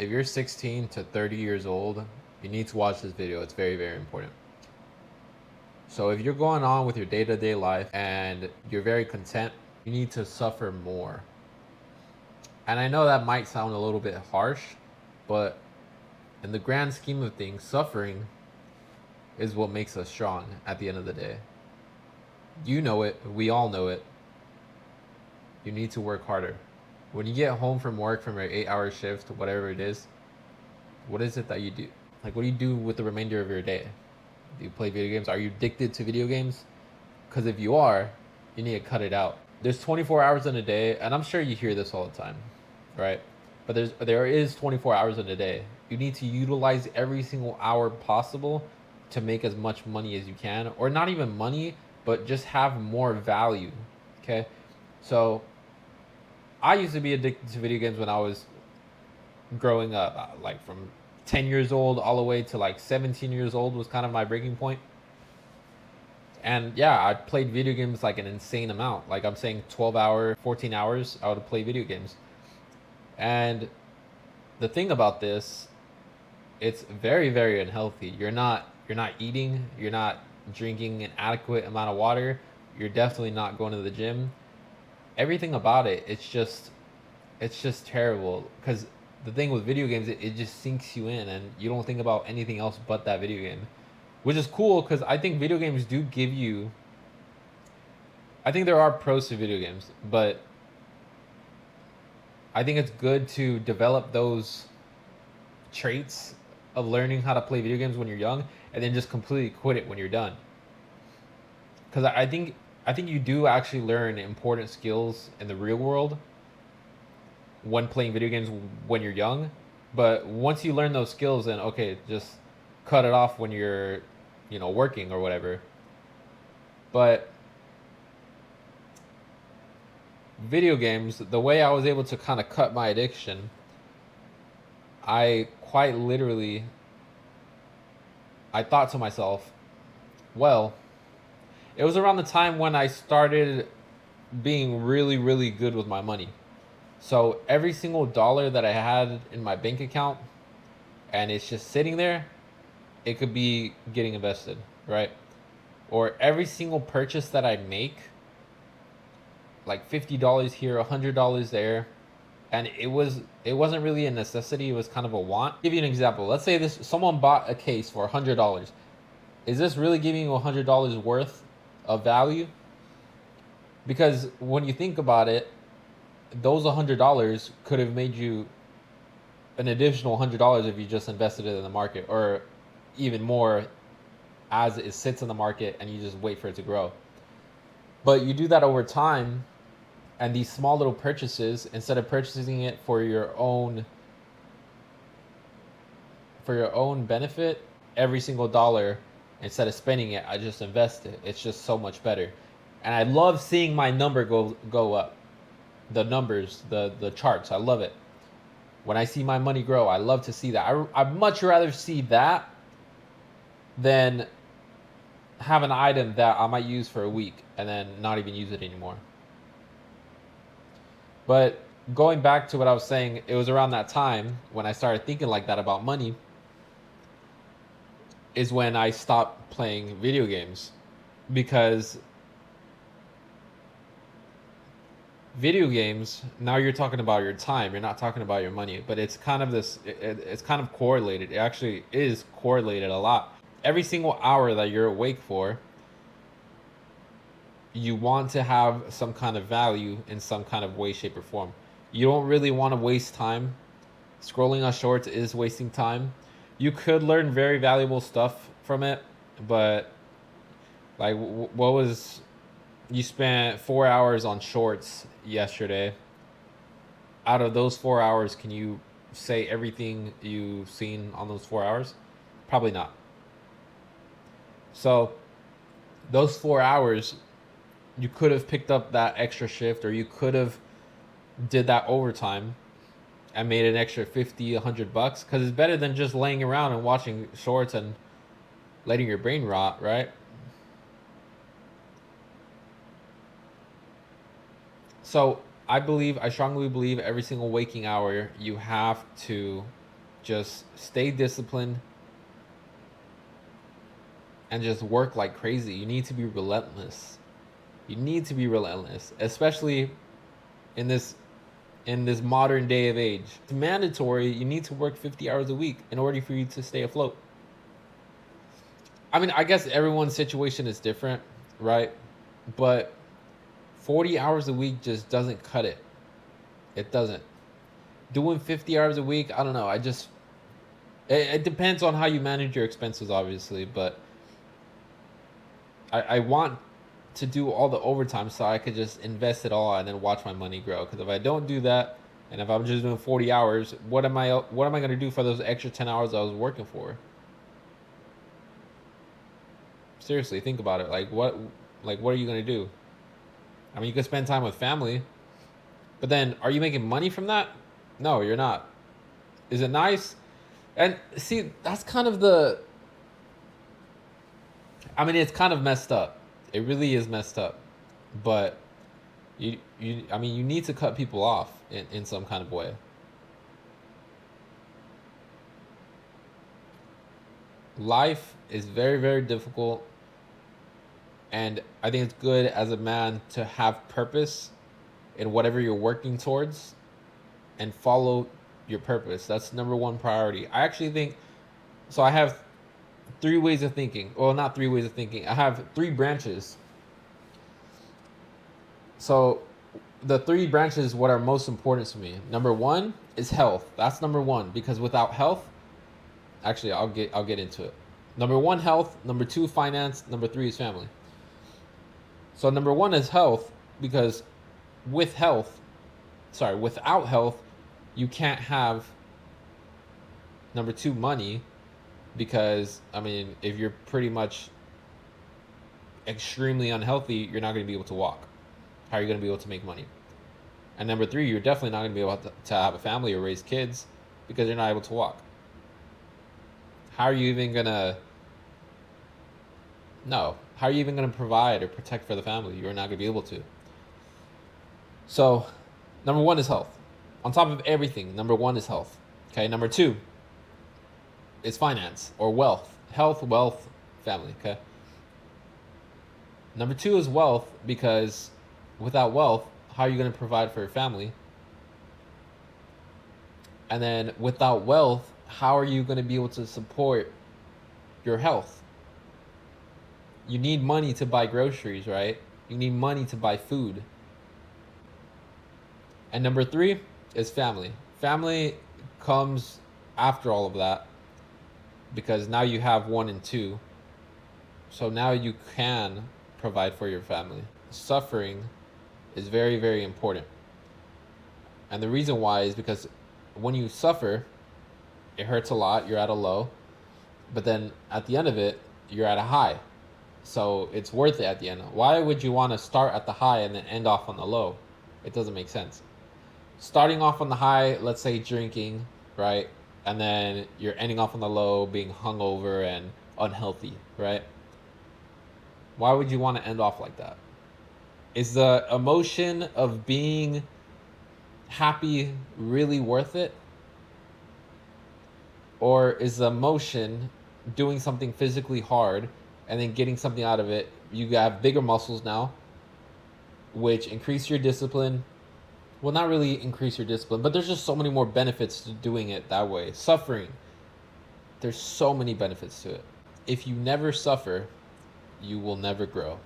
If you're 16 to 30 years old, you need to watch this video. It's very, very important. So if you're going on with your day-to-day life and you're very content, you need to suffer more. And I know that might sound a little bit harsh, but in the grand scheme of things, suffering is what makes us strong at the end of the day. You know it, we all know it. You need to work harder. When you get home from work from your 8-hour shift, whatever it is, what is it that you do? Like, what do you do with the remainder of your day? Do you play video games? Are you addicted to video games? Because if you are, you need to cut it out. There's 24 hours in a day, and I'm sure you hear this all the time, right? But there is 24 hours in a day. You need to utilize every single hour possible to make as much money as you can, or not even money, but just have more value. Okay, so I used to be addicted to video games when I was growing up, like from 10 years old all the way to like 17 years old was kind of my breaking point. And yeah, I played video games like an insane amount. Like I'm saying 12 hour, 14 hours, I would play video games. And the thing about this, it's very, very unhealthy. You're not eating, you're not drinking an adequate amount of water, you're definitely not going to the gym. Everything about it, it's just terrible. Because the thing with video games, it just sinks you in and you don't think about anything else but that video game. Which is cool because I think video games do give you, I think there are pros to video games, but I think it's good to develop those traits of learning how to play video games when you're young and then just completely quit it when you're done. Because I think you do actually learn important skills in the real world when playing video games when you're young. But once you learn those skills, then okay, just cut it off when you're, working or whatever. But video games, the way I was able to kind of cut my addiction, I quite literally, I thought to myself, well, it was around the time when I started being really, really good with my money. So every single dollar that I had in my bank account and it's just sitting there, it could be getting invested, right? Or every single purchase that I make, like $50 here, $100 there, and it wasn't really a necessity, it was kind of a want. I'll give you an example. Let's say this someone bought a case for $100. Is this really giving you $100 worth of value? Because when you think about it, those $100 could have made you an additional $100 if you just invested it in the market, or even more as it sits in the market and you just wait for it to grow. But you do that over time, and these small little purchases, instead of purchasing it for your own benefit, every single dollar, instead of spending it, I just invest it. It's just so much better. And I love seeing my number go up. The numbers, the charts, I love it. When I see my money grow, I love to see that. I'd much rather see that than have an item that I might use for a week and then not even use it anymore. But going back to what I was saying, it was around that time when I started thinking like that about money, is when I stopped playing video games. Because video games, now you're talking about your time, you're not talking about your money, but it's kind of it's kind of correlated. It actually is correlated a lot. Every single hour that you're awake for, you want to have some kind of value in some kind of way, shape, or form. You don't really want to waste time. Scrolling on shorts is wasting time. You could learn very valuable stuff from it, but like, what was, you spent 4 hours on shorts yesterday. Out of those 4 hours, can you say everything you've seen on those 4 hours? Probably not. So those 4 hours, you could have picked up that extra shift, or you could have did that overtime and made an extra 50, $100, because it's better than just laying around and watching shorts and letting your brain rot, right? So I strongly believe every single waking hour you have to Just stay disciplined and just work like crazy. You need to be relentless. You need to be relentless, especially in this modern day of age. It's mandatory. You need to work 50 hours a week in order for you to stay afloat. I mean, I guess everyone's situation is different, right? But 40 hours a week just doesn't cut it. It doesn't. Doing 50 hours a week, I don't know. It depends on how you manage your expenses, obviously, but I want to do all the overtime so I could just invest it all and then watch my money grow. Because if I don't do that, and if I'm just doing 40 hours, what am I going to do for those extra 10 hours I was working for? Seriously, think about it. What are you going to do? I mean, you could spend time with family, but then are you making money from that? No, you're not. Is it nice? And see, that's kind of I mean, it's kind of messed up. It really is messed up. But I mean, you need to cut people off in some kind of way. Life is very, very difficult. And I think it's good as a man to have purpose in whatever you're working towards and follow your purpose. That's number one priority. I actually think so. I have three ways of thinking. Well, not three ways of thinking. I have three branches. So the three branches, what are most important to me? Number one is health. That's number one, because without health, actually, I'll get into it. Number one, health. Number two, finance. Number three is family. So number one is health, because without health, you can't have number two, money, because I mean, if you're pretty much extremely unhealthy, you're not going to be able to walk. How are you going to be able to make money? And number three, you're definitely not going to be able to have a family or raise kids because you're not able to walk. How are you even going to No. How are you even going to provide or protect for the family? You're not going to be able to. So, number one is health. On top of everything, number one is health. Okay, number two is finance or wealth. Health, wealth, family. Okay. Number two is wealth, because without wealth, how are you going to provide for your family? And then without wealth, how are you going to be able to support your health? You need money to buy groceries, right? You need money to buy food. And number three is family. Family comes after all of that, because now you have one and two. So now you can provide for your family. Suffering is very, very important. And the reason why is because when you suffer, it hurts a lot, you're at a low, but then at the end of it, you're at a high. So it's worth it at the end. Why would you want to start at the high and then end off on the low? It doesn't make sense. Starting off on the high, let's say drinking, right? And then you're ending off on the low, being hungover and unhealthy, right? Why would you want to end off like that? Is the emotion of being happy really worth it? Or is the emotion doing something physically hard and then getting something out of it? You have bigger muscles now, which increase your discipline. Well, not really increase your discipline, but there's just so many more benefits to doing it that way. Suffering, there's so many benefits to it. If you never suffer, you will never grow.